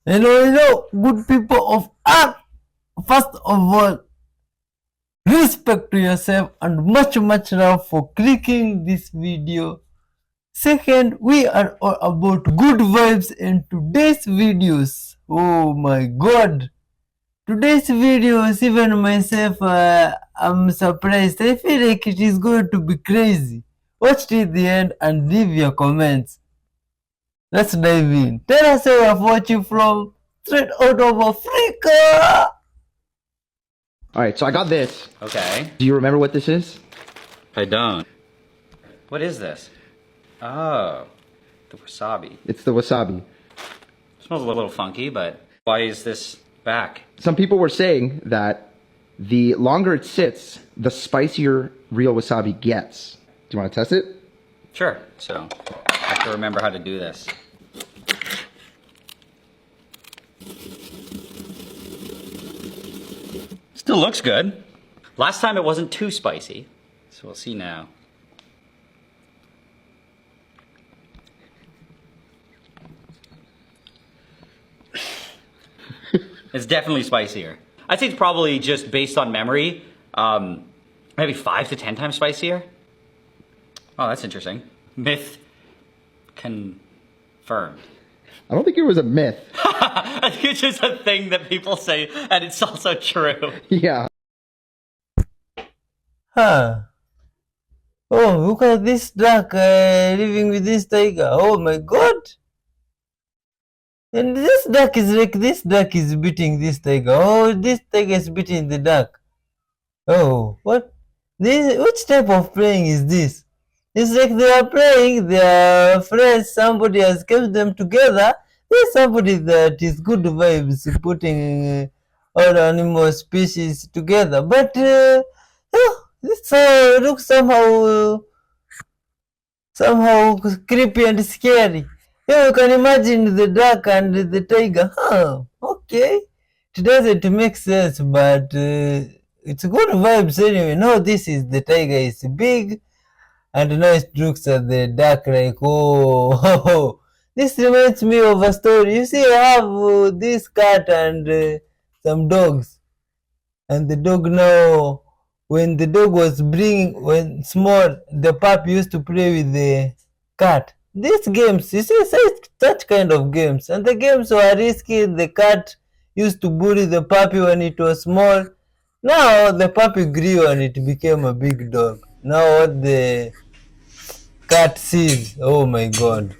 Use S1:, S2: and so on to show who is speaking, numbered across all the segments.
S1: Good people of Earth. First of all, respect to yourself and much love for clicking this video. Second, we are all about good vibes in today's videos. Oh my god. Today's videos, even myself, I'm surprised. I feel like it is going to be crazy. Watch till the end and leave your comments. Let's dive in. Tell us where you're watching from. Straight out of Africa.
S2: All right, so I got this.
S3: Okay.
S2: Do you remember what this is?
S3: I don't. What is this? Oh, the wasabi.
S2: It's the wasabi.
S3: Smells a little funky, but why is this back?
S2: Some people were saying that the longer it sits, the spicier real wasabi gets. Do you want to test it?
S3: Sure. So, I have to remember how to do this. Still looks good. Last time it wasn't too spicy, so we'll see now. It's definitely spicier. I'd say it's probably just based on memory, maybe 5 to 10 times spicier. Oh, that's interesting. Myth confirmed.
S2: I don't think it was a myth.
S3: I think it's just a thing that people say, and it's also true.
S2: Yeah.
S1: Huh. Oh, look at this duck living with this tiger. Oh my god. And this duck is beating this tiger. Oh, this tiger is beating the duck. Oh, what? Which type of playing is this? It's like they are playing, they are friends, somebody has kept them together. There's somebody that is good vibes putting all animal species together. But this looks somehow creepy and scary. Yeah, you can imagine the duck and the tiger. Huh, okay. It doesn't make sense, but it's good vibes anyway. No, this is the tiger is big. And now it looks at the duck like, oh, this reminds me of a story. You see, I have this cat and some dogs. And the dog now, when the dog was when small, the pup used to play with the cat. These games, you see, such kind of games. And the games were risky. The cat used to bully the puppy when it was small. Now the puppy grew and it became a big dog. Now what the cat sees, oh my god.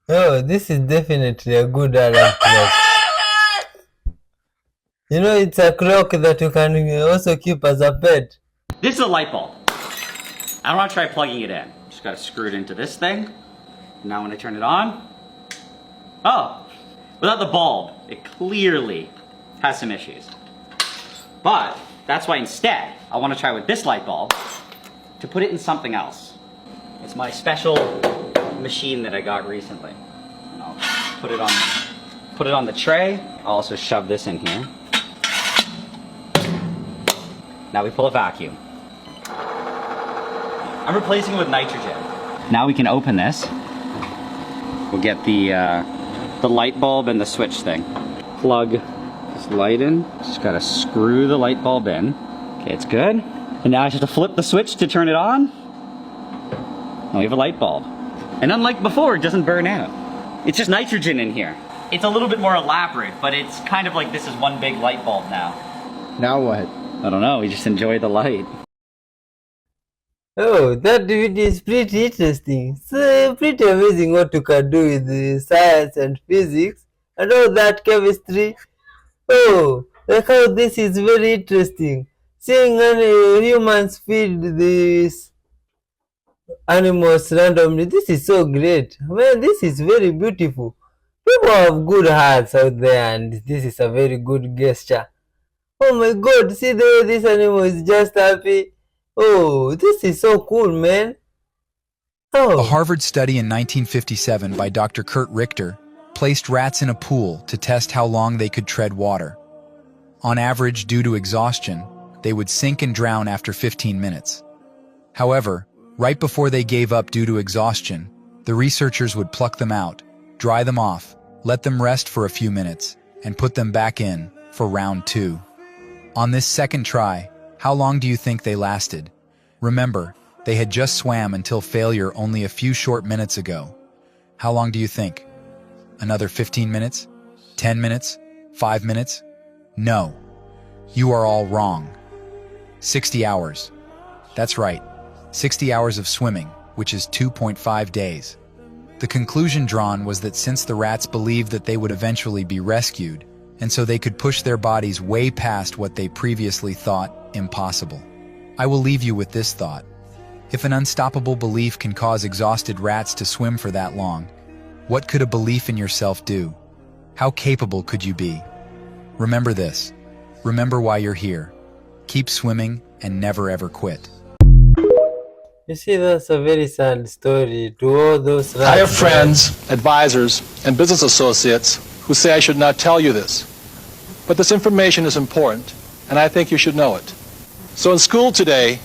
S1: Oh, this is definitely a good alarm clock. You know, it's a clock that you can also keep as a pet.
S3: This is a light bulb. I want to try plugging it in. Just got to screw it into this thing. Now when I turn it on, oh, without the bulb, it clearly has some issues. But that's why instead, I want to try with this light bulb to put it in something else. It's my special machine that I got recently. And I'll put it on the tray. I'll also shove this in here. Now we pull a vacuum. I'm replacing it with nitrogen. Now we can open this. We'll get the light bulb and the switch thing. Plug this light in. Just gotta screw the light bulb in. Okay, it's good. And now I just have to flip the switch to turn it on. And we have a light bulb. And unlike before, it doesn't burn out. It's just nitrogen in here. It's a little bit more elaborate, but it's kind of like this is one big light bulb now.
S2: Now what?
S3: I don't know, we just enjoy the light.
S1: Oh, that video is pretty interesting. So pretty amazing what you can do with science and physics and all that chemistry. Oh, like how this is very interesting. seeing humans feed these animals randomly. This is so great. Man, this is very beautiful. People have good hearts out there, and this is a very good gesture. Oh my god, see the way this animal is just happy. Oh, this is so cool, man.
S4: A
S1: Oh,
S4: Harvard study in 1957 by Dr. Kurt Richter placed rats in a pool to test how long they could tread water. On average, due to exhaustion, they would sink and drown after 15 minutes. However, right before they gave up due to exhaustion, the researchers would pluck them out, dry them off, let them rest for a few minutes, and put them back in for round 2. On this second try, how long do you think they lasted? Remember, they had just swam until failure only a few short minutes ago. How long do you think? Another 15 minutes? 10 minutes? 5 minutes? No. You are all wrong. 60 hours. That's right. 60 hours of swimming, which is 2.5 days. The conclusion drawn was that since the rats believed that they would eventually be rescued, and so they could push their bodies way past what they previously thought impossible. I will leave you with this thought. If an unstoppable belief can cause exhausted rats to swim for that long, what could a belief in yourself do? How capable could you be? Remember this. Remember why you're here. Keep swimming and never ever quit.
S1: you see, that's a very sad story to all those rats.
S5: I have friends, advisors, and business associates who say I should not tell you this. But this information is important, and I think you should know it. So in school today,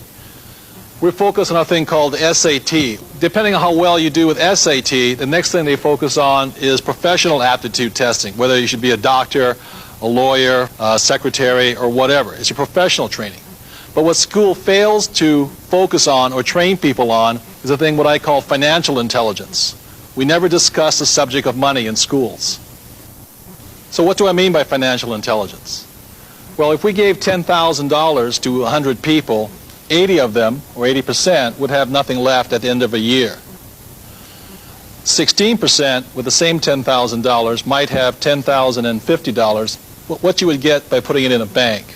S5: we're focused on a thing called SAT. Depending on how well you do with SAT, the next thing they focus on is professional aptitude testing, whether you should be a doctor, a lawyer, a secretary, or whatever. It's your professional training. But what school fails to focus on or train people on is a thing what I call financial intelligence. We never discuss the subject of money in schools. So what do I mean by financial intelligence? Well, if we gave $10,000 to 100 people, 80 of them, or 80%, would have nothing left at the end of a year. 16% with the same $10,000 might have $10,050, what you would get by putting it in a bank.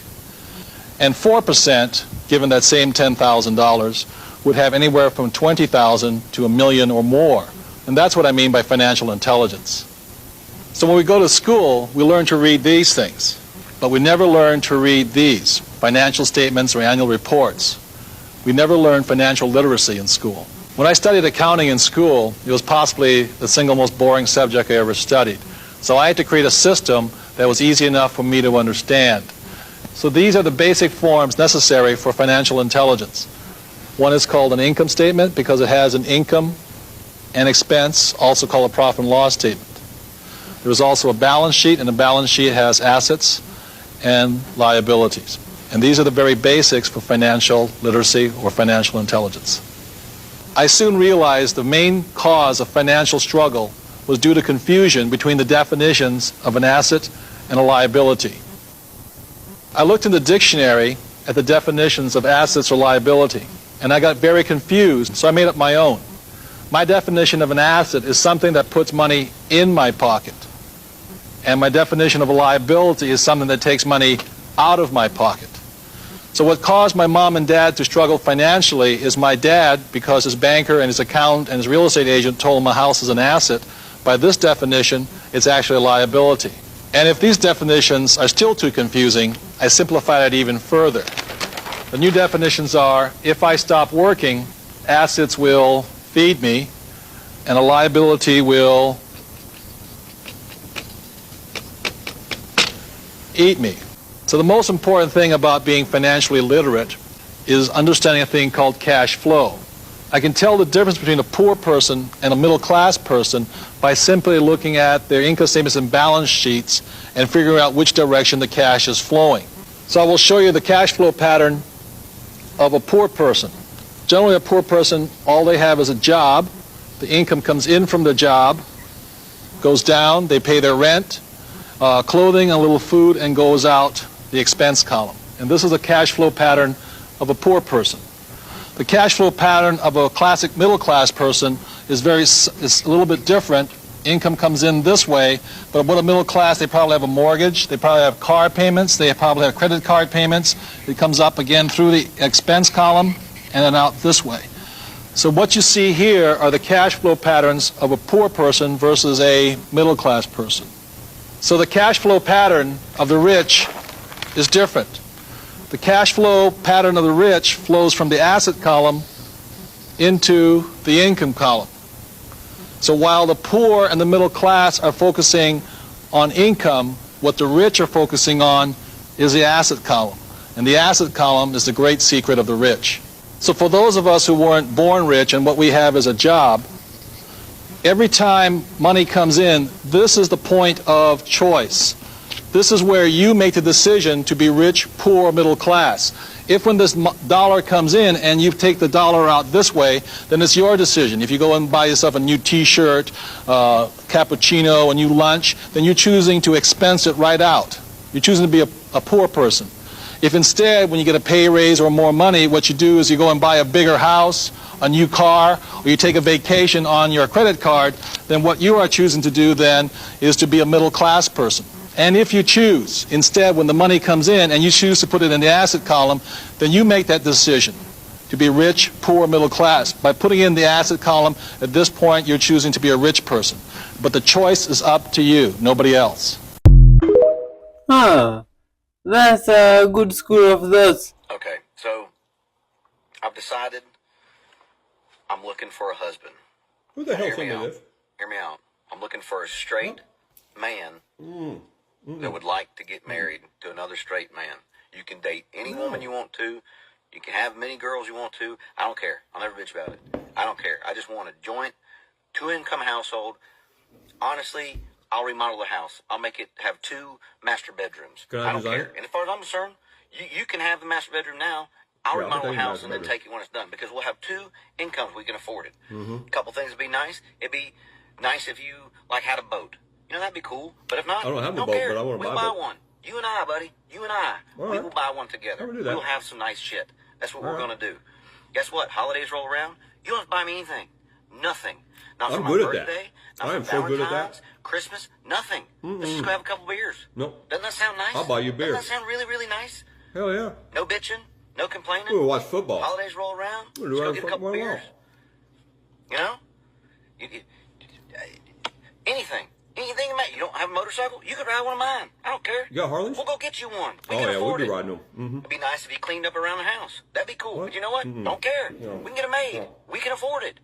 S5: And 4%, given that same $10,000, would have anywhere from $20,000 to $1 million or more. And that's what I mean by financial intelligence. So when we go to school, we learn to read these things, but we never learn to read these, financial statements or annual reports. We never learn financial literacy in school. When I studied accounting in school, it was possibly the single most boring subject I ever studied. So I had to create a system that was easy enough for me to understand. So these are the basic forms necessary for financial intelligence. One is called an income statement because it has an income and expense, also called a profit and loss statement. There's also a balance sheet, and the balance sheet has assets and liabilities. And these are the very basics for financial literacy or financial intelligence. I soon realized the main cause of financial struggle was due to confusion between the definitions of an asset and a liability. I looked in the dictionary at the definitions of assets or liability, and I got very confused, so I made up my own. My definition of an asset is something that puts money in my pocket, and my definition of a liability is something that takes money out of my pocket. So what caused my mom and dad to struggle financially is my dad, because his banker and his accountant and his real estate agent told him a house is an asset, by this definition, it's actually a liability. And if these definitions are still too confusing, I simplified it even further. The new definitions are, if I stop working, assets will feed me, and a liability will eat me. So the most important thing about being financially literate is understanding a thing called cash flow. I can tell the difference between a poor person and a middle-class person by simply looking at their income statements and balance sheets and figuring out which direction the cash is flowing. So I will show you the cash flow pattern of a poor person. Generally, a poor person, all they have is a job. The income comes in from the job, goes down, they pay their rent, clothing, a little food, and goes out the expense column. And this is a cash flow pattern of a poor person. The cash flow pattern of a classic middle-class person is a little bit different income comes in this way, but what a middle class, they probably have a mortgage, they probably have car payments, they probably have credit card payments. It comes up again through the expense column and then out this way. So what you see here are the cash flow patterns of a poor person versus a middle class person. So the cash flow pattern of the rich is different. The cash flow pattern of the rich flows from the asset column into the income column. So while the poor and the middle class are focusing on income, what the rich are focusing on is the asset column. And the asset column is the great secret of the rich. So for those of us who weren't born rich and what we have is a job, every time money comes in, this is the point of choice. This is where you make the decision to be rich, poor, middle class. If when this dollar comes in and you take the dollar out this way, then it's your decision. If you go and buy yourself a new t-shirt, cappuccino, a new lunch, then you're choosing to expense it right out. You're choosing to be a poor person. If instead, when you get a pay raise or more money, what you do is you go and buy a bigger house, a new car, or you take a vacation on your credit card, then what you are choosing to do then is to be a middle class person. And if you choose, instead, when the money comes in and you choose to put it in the asset column, then you make that decision to be rich, poor, middle class. By putting in the asset column, at this point, you're choosing to be a rich person. But the choice is up to you, nobody else.
S1: Huh. That's a good school of thought.
S6: Okay, so I've decided I'm looking for a husband.
S7: Who the hell
S6: Hear
S7: told
S6: me
S7: me
S6: out.
S7: this?
S6: Hear me out. I'm looking for a straight man that would like to get married to another straight man. You can date any woman you want to. You can have many girls you want to. I don't care. I'll never bitch about it. I don't care. I just want a joint, two-income household. Honestly, I'll remodel the house. I'll make it have 2 master bedrooms.
S7: Can I
S6: don't
S7: design
S6: care.
S7: it?
S6: And as far as I'm concerned, you can have the master bedroom now. I'll
S7: Yeah, I'll
S6: remodel
S7: take
S6: the
S7: the
S6: house
S7: master
S6: and then
S7: bedroom.
S6: take it when it's done because we'll have 2 incomes. We can afford it. A couple things would be nice. It'd be nice if you had a boat. You know, that'd be cool. But if not,
S7: I don't have a
S6: don't
S7: boat,
S6: care.
S7: but I wanna
S6: we'll
S7: buy
S6: buy
S7: a boat.
S6: one. You and I, buddy. You and I.
S7: All
S6: We
S7: right.
S6: will buy one together.
S7: I would do that.
S6: We'll have some nice shit. That's what
S7: All
S6: we're
S7: right.
S6: going to do. Guess what? Holidays roll around. You don't have to buy me anything. Nothing. Not for
S7: I'm
S6: my
S7: good at that.
S6: birthday. Not
S7: I
S6: for
S7: am so good at that.
S6: Valentine's, Christmas. Nothing. Let's just go have a couple beers.
S7: Nope.
S6: Doesn't that sound nice?
S7: I'll buy you a beer.
S6: Doesn't that sound really, really nice?
S7: Hell yeah.
S6: No bitching. No complaining.
S7: We'll watch football.
S6: Holidays roll around.
S7: We'll
S6: Let's
S7: do
S6: go
S7: whatever
S6: get a
S7: the fuck
S6: couple
S7: we
S6: beers.
S7: want.
S6: You know? Anything. Anything you don't have a motorcycle? You could ride one of mine. I don't care.
S7: You got Harleys?
S6: We'll go get you one. We
S7: Oh
S6: can
S7: yeah, we'll
S6: afford
S7: be
S6: it.
S7: riding them. Mm-hmm.
S6: It'd be nice if you cleaned up around the house. That'd be cool.
S7: What?
S6: But you know what? Don't care.
S7: No.
S6: We can get it made.
S7: No.
S6: We can afford it.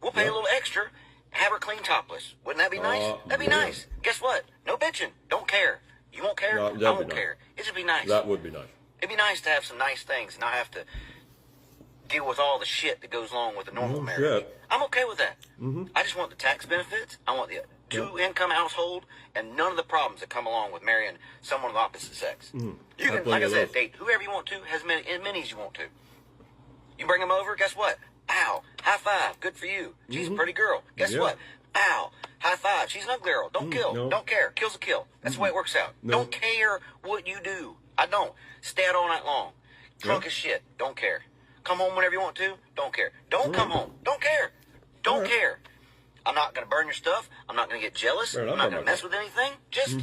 S6: We'll pay a little extra. Have her clean topless. Wouldn't that be nice? That'd be
S7: yeah.
S6: nice. Guess what? No bitching. Don't care. You won't care?
S7: No,
S6: I
S7: that'd be
S6: won't
S7: nice.
S6: care. It'd just be nice.
S7: That would be nice.
S6: It'd be nice to have some nice things and not have to deal with all the shit that goes along with a normal
S7: Mhm,
S6: marriage.
S7: shit.
S6: I'm okay with that. I just want the tax benefits. I want the 2-income household and none of the problems that come along with marrying someone of the opposite sex. You can,
S7: plenty
S6: like I
S7: of
S6: said,
S7: those.
S6: date whoever you want to, as many as you want to. You bring them over, guess what? Ow, high five, good for you. She's a pretty girl. Guess
S7: Yeah.
S6: what? Ow, high five, she's an ugly girl. Don't kill,
S7: no.
S6: don't care. Kill's a kill. That's the way it works out.
S7: No.
S6: Don't care what you do. I don't. Stay out all night long. Drunk as shit. Don't care. Come home whenever you want to. Don't care. Don't come home. Don't care. Don't care. I'm not going to burn your stuff. I'm not going to get jealous.
S7: Right,
S6: I'm
S7: I'm
S6: not
S7: not
S6: going to
S7: gonna
S6: mess with anything. Just,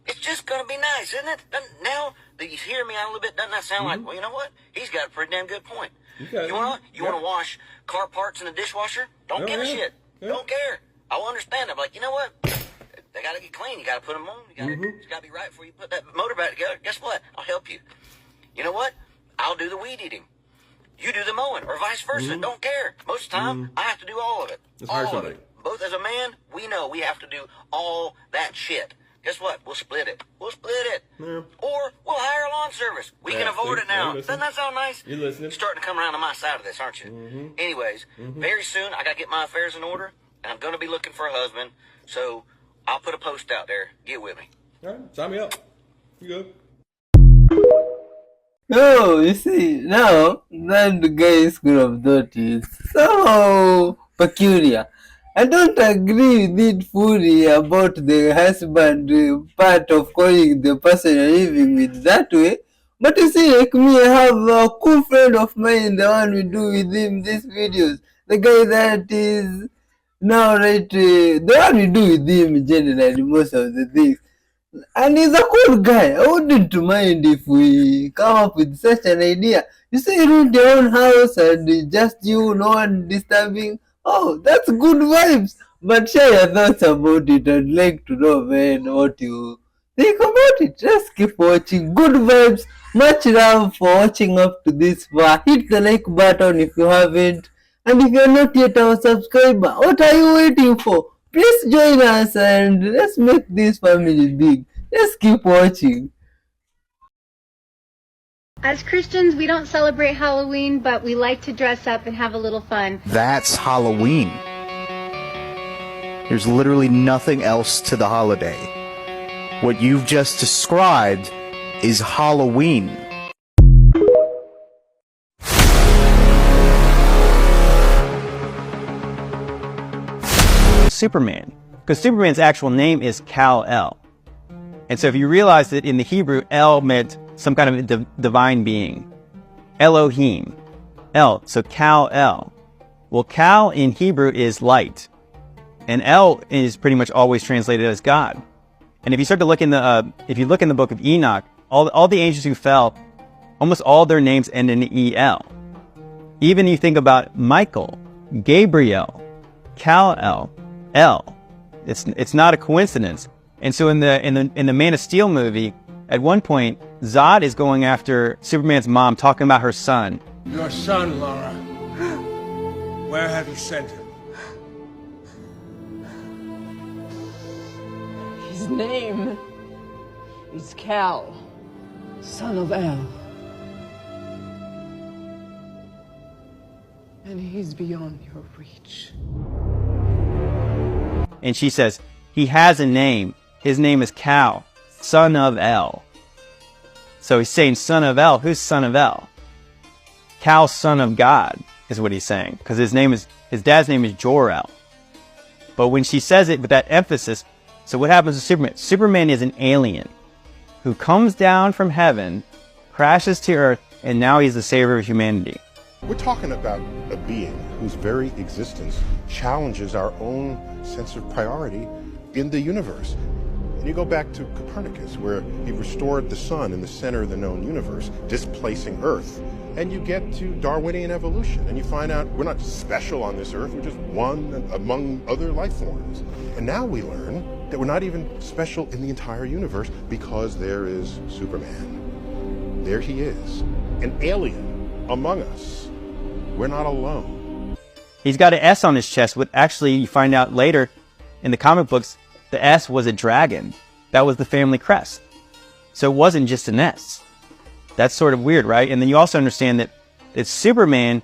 S6: it's just going to be nice, isn't it? Now that you hear me out a little bit, doesn't that sound like, well, you know what? He's got a pretty damn good point.
S7: Okay.
S6: You want to
S7: Yeah.
S6: wash car parts in the dishwasher? Don't
S7: Oh,
S6: give a
S7: yeah.
S6: shit.
S7: Yeah.
S6: Don't care. I will understand. I'm like, you know what? They got to get clean. You got to put them on. You got to, It's got to be right before you put that motor back together. Guess what? I'll help you. You know what? I'll do the weed eating. You do the mowing, or vice versa. Don't care. Most of the time, I have to do all of it.
S7: Let's hire
S6: All of
S7: somebody.
S6: it. Both as a man, we know we have to do all that shit. Guess what? We'll split it. We'll split it.
S7: Yeah.
S6: Or we'll hire a lawn service. We can
S7: Yeah,
S6: afford
S7: see?
S6: it now.
S7: Yeah, listen.
S6: Doesn't that sound nice?
S7: You listening?
S6: You're starting to come around to my side of this, aren't you? Anyways, very soon I got to get my affairs in order, and I'm going to be looking for a husband. So I'll put a post out there. Get with me.
S7: All right, sign me up. You good?
S1: Oh, you see, now that the guy's school of thought is so peculiar. I don't agree with it fully about the husband part of calling the person you're living with that way. But you see, like me, I have a cool friend of mine, the one we do with him these videos. The guy that is Now, right, the one we do with him generally most of the things. And he's a cool guy. I wouldn't mind if we come up with such an idea. You say you rent your own house and just you, no one disturbing. Oh, that's good vibes. But share your thoughts about it. I'd like to know, man, what you think about it. Just keep watching. Good vibes. Much love for watching up to this far. Hit the like button if you haven't. And if you're not yet our subscriber, what are you waiting for? Please join us and let's make this family big. Let's keep watching.
S8: As Christians, we don't celebrate Halloween, but we like to dress up and have a little fun.
S9: That's Halloween. There's literally nothing else to the holiday. What you've just described is Halloween.
S10: Superman, because Superman's actual name is Kal-El. And so if you realize that in the Hebrew, El meant some kind of divine being. Elohim. El, so Kal-El. Well, Kal in Hebrew is light. And El is pretty much always translated as God. And if you start to look in the, if you look in the book of Enoch, all the angels who fell, almost all their names end in El. Even you think about Michael, Gabriel, Kal-El, El. It's not a coincidence. And so in the Man of Steel movie, at one point, Zod is going after Superman's mom, talking about her son.
S11: Your son, Laura. Where have you sent him?
S12: His name is Kal, son of El. And he's beyond your reach.
S10: And she says, he has a name. His name is Kal, son of El. So he's saying son of El. Who's son of El? Kal, son of God, is what he's saying. Because his dad's name is Jor-El. But when she says it with that emphasis, so what happens to Superman? Superman is an alien who comes down from heaven, crashes to earth, and now he's the savior of humanity.
S13: We're talking about a being whose very existence challenges our own sense of priority in the universe. And you go back to Copernicus, where he restored the sun in the center of the known universe, displacing Earth. And you get to Darwinian evolution, and you find out we're not special on this Earth, we're just one among other life forms. And now we learn that we're not even special in the entire universe because there is Superman. There he is, an alien among us. We're not alone.
S10: He's got an S on his chest, but actually you find out later in the comic books, the S was a dragon. That was the family crest. So it wasn't just an S. That's sort of weird, right? And then you also understand that it's Superman's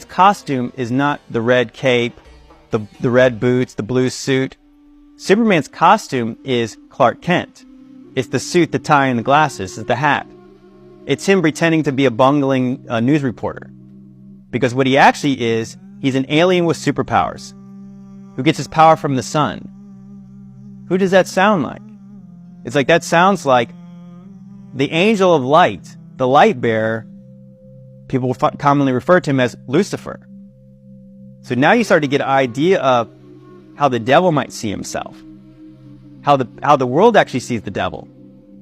S10: costume is not the red cape, the red boots, the blue suit. Superman's costume is Clark Kent. It's the suit, the tie, and the glasses, it's the hat. It's him pretending to be a bungling news reporter. Because what he actually is, he's an alien with superpowers who gets his power from the sun. Who does that sound like? It's like that sounds like the angel of light, the light bearer. People commonly refer to him as Lucifer. So now you start to get an idea of how the devil might see himself. How the world actually sees the devil.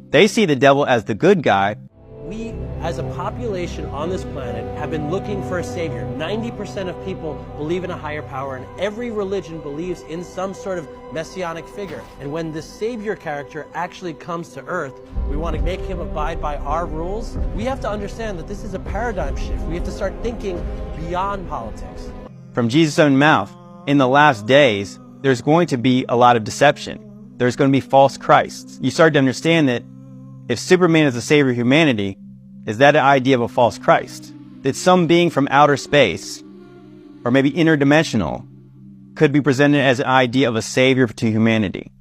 S10: They see the devil as the good guy.
S14: We, as a population on this planet, have been looking for a savior. 90% of people believe in a higher power, and every religion believes in some sort of messianic figure. And when this savior character actually comes to earth, we want to make him abide by our rules. We have to understand that this is a paradigm shift. We have to start thinking beyond politics.
S10: From Jesus' own mouth, in the last days, there's going to be a lot of deception. There's going to be false Christs. You start to understand that if Superman is the savior of humanity, is that an idea of a false Christ? That some being from outer space, or maybe interdimensional, could be presented as an idea of a savior to humanity.